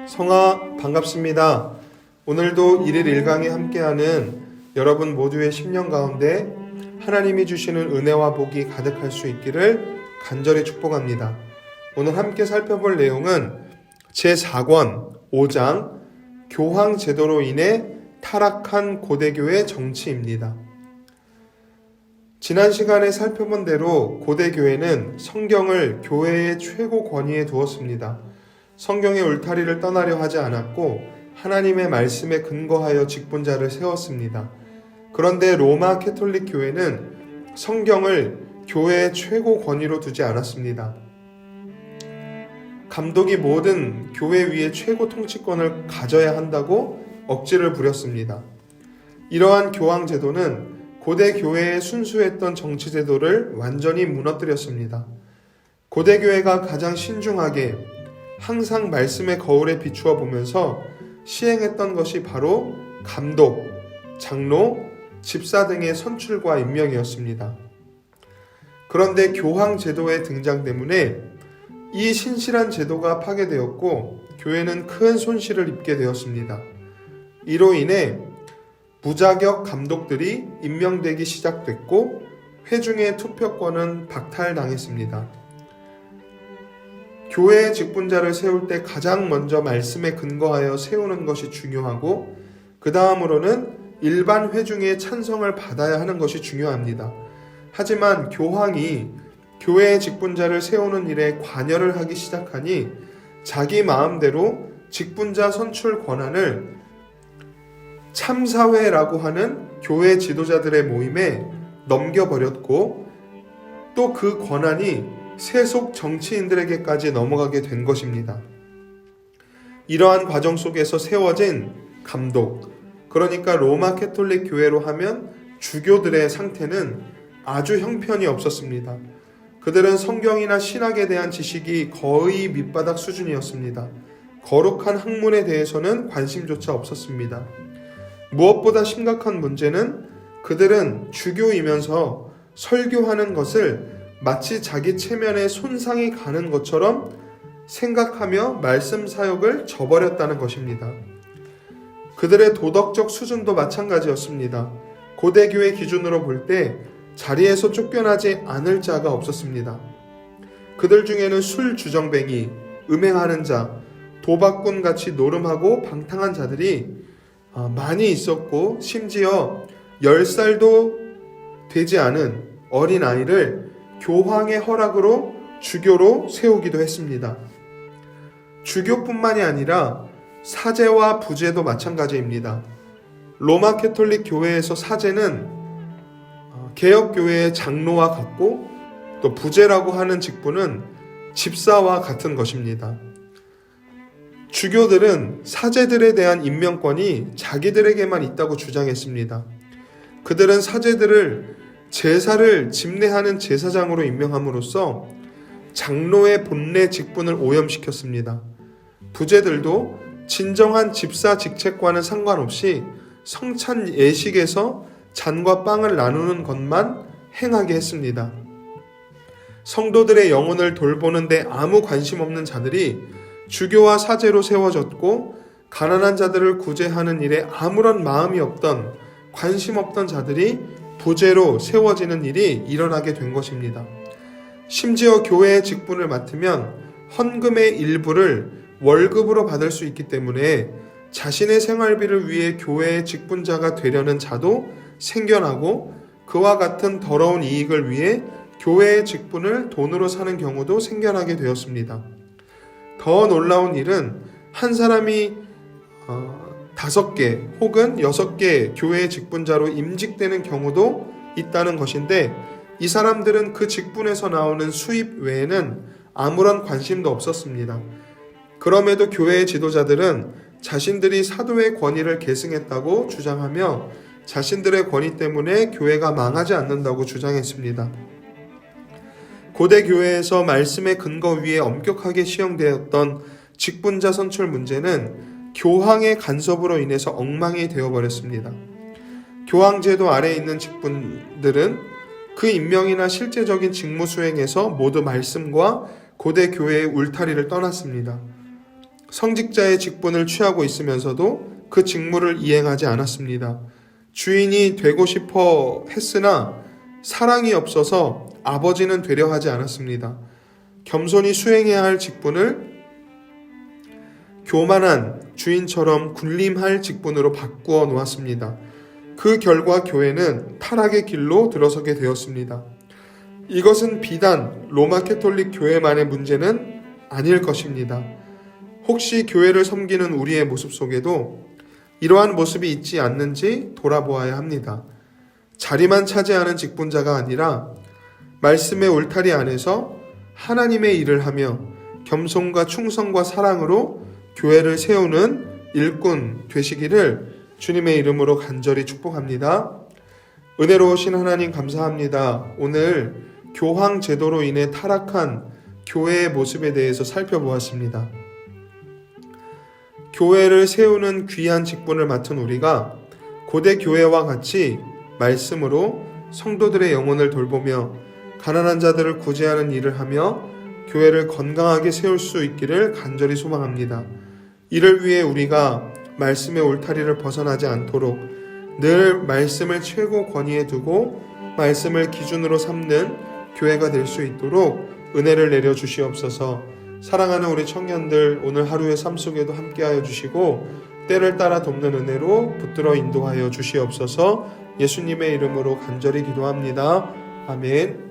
성아 반갑습니다. 오늘도 1일 1강에 함께하는 여러분 모두의 10년 가운데 하나님이 주시는 은혜와 복이 가득할 수 있기를 간절히 축복합니다. 오늘 함께 살펴볼 내용은 제4권 5장 교황 제도로 인해 타락한 고대교회 정치입니다. 지난 시간에 살펴본 대로 고대교회는 성경을 교회의 최고 권위에 두었습니다. 성경의 울타리를 떠나려 하지 않았고 하나님의 말씀에 근거하여 직분자를 세웠습니다. 그런데 로마 캐톨릭 교회는 성경을 교회의 최고 권위로 두지 않았습니다. 감독이 모든 교회 위에 최고 통치권을 가져야 한다고 억지를 부렸습니다. 이러한 교황 제도는 고대 교회의 순수했던 정치 제도를 완전히 무너뜨렸습니다. 고대 교회가 가장 신중하게 항상 말씀의 거울에 비추어 보면서 시행했던 것이 바로 감독, 장로, 집사 등의 선출과 임명이었습니다. 그런데 교황 제도의 등장 때문에 이 신실한 제도가 파괴되었고 교회는 큰 손실을 입게 되었습니다. 이로 인해 무자격 감독들이 임명되기 시작됐고 회중의 투표권은 박탈당했습니다. 교회의 직분자를 세울 때 가장 먼저 말씀에 근거하여 세우는 것이 중요하고 그 다음으로는 일반 회중의 찬성을 받아야 하는 것이 중요합니다. 하지만 교황이 교회의 직분자를 세우는 일에 관여를 하기 시작하니 자기 마음대로 직분자 선출 권한을 참사회라고 하는 교회 지도자들의 모임에 넘겨버렸고 또 그 권한이 세속 정치인들에게까지 넘어가게 된 것입니다. 이러한 과정 속에서 세워진 감독, 그러니까 로마 캐톨릭 교회로 하면 주교들의 상태는 아주 형편이 없었습니다. 그들은 성경이나 신학에 대한 지식이 거의 밑바닥 수준이었습니다. 거룩한 학문에 대해서는 관심조차 없었습니다. 무엇보다 심각한 문제는 그들은 주교이면서 설교하는 것을 마치 자기 체면에 손상이 가는 것처럼 생각하며 말씀 사역을 저버렸다는 것입니다. 그들의 도덕적 수준도 마찬가지였습니다. 고대교회 기준으로 볼 때 자리에서 쫓겨나지 않을 자가 없었습니다. 그들 중에는 술 주정뱅이, 음행하는 자, 도박꾼 같이 노름하고 방탕한 자들이 많이 있었고 심지어 10살도 되지 않은 어린 아이를 교황의 허락으로 주교로 세우기도 했습니다. 주교뿐만이 아니라 사제와 부제도 마찬가지입니다. 로마 캐톨릭 교회에서 사제는 개혁교회의 장로와 같고 또 부제라고 하는 직분은 집사와 같은 것입니다. 주교들은 사제들에 대한 임명권이 자기들에게만 있다고 주장했습니다. 그들은 사제들을 제사를 집례하는 제사장으로 임명함으로써 장로의 본래 직분을 오염시켰습니다. 부제들도 진정한 집사 직책과는 상관없이 성찬 예식에서 잔과 빵을 나누는 것만 행하게 했습니다. 성도들의 영혼을 돌보는데 아무 관심 없는 자들이 주교와 사제로 세워졌고 가난한 자들을 구제하는 일에 아무런 마음이 없던 관심 없던 자들이 부제로 세워지는 일이 일어나게 된 것입니다. 심지어 교회의 직분을 맡으면 헌금의 일부를 월급으로 받을 수 있기 때문에 자신의 생활비를 위해 교회의 직분자가 되려는 자도 생겨나고 그와 같은 더러운 이익을 위해 교회의 직분을 돈으로 사는 경우도 생겨나게 되었습니다. 더 놀라운 일은 한 사람이 5개 혹은 6개 교회의 직분자로 임직되는 경우도 있다는 것인데 이 사람들은 그 직분에서 나오는 수입 외에는 아무런 관심도 없었습니다. 그럼에도 교회의 지도자들은 자신들이 사도의 권위를 계승했다고 주장하며 자신들의 권위 때문에 교회가 망하지 않는다고 주장했습니다. 고대 교회에서 말씀의 근거 위에 엄격하게 시행되었던 직분자 선출 문제는 교황의 간섭으로 인해서 엉망이 되어버렸습니다. 교황 제도 아래에 있는 직분들은 그 임명이나 실제적인 직무 수행에서 모두 말씀과 고대 교회의 울타리를 떠났습니다. 성직자의 직분을 취하고 있으면서도 그 직무를 이행하지 않았습니다. 주인이 되고 싶어 했으나 사랑이 없어서 아버지는 되려 하지 않았습니다. 겸손히 수행해야 할 직분을 교만한 주인처럼 군림할 직분으로 바꾸어 놓았습니다. 그 결과 교회는 타락의 길로 들어서게 되었습니다. 이것은 비단 로마 캐톨릭 교회만의 문제는 아닐 것입니다. 혹시 교회를 섬기는 우리의 모습 속에도 이러한 모습이 있지 않는지 돌아보아야 합니다. 자리만 차지하는 직분자가 아니라 말씀의 울타리 안에서 하나님의 일을 하며 겸손과 충성과 사랑으로 교회를 세우는 일꾼 되시기를 주님의 이름으로 간절히 축복합니다. 은혜로우신 하나님 감사합니다. 오늘 교황 제도로 인해 타락한 교회의 모습에 대해서 살펴보았습니다. 교회를 세우는 귀한 직분을 맡은 우리가 고대 교회와 같이 말씀으로 성도들의 영혼을 돌보며 가난한 자들을 구제하는 일을 하며 교회를 건강하게 세울 수 있기를 간절히 소망합니다. 이를 위해 우리가 말씀의 울타리를 벗어나지 않도록 늘 말씀을 최고 권위에 두고 말씀을 기준으로 삼는 교회가 될 수 있도록 은혜를 내려 주시옵소서. 사랑하는 우리 청년들 오늘 하루의 삶 속에도 함께하여 주시고 때를 따라 돕는 은혜로 붙들어 인도하여 주시옵소서. 예수님의 이름으로 간절히 기도합니다. 아멘.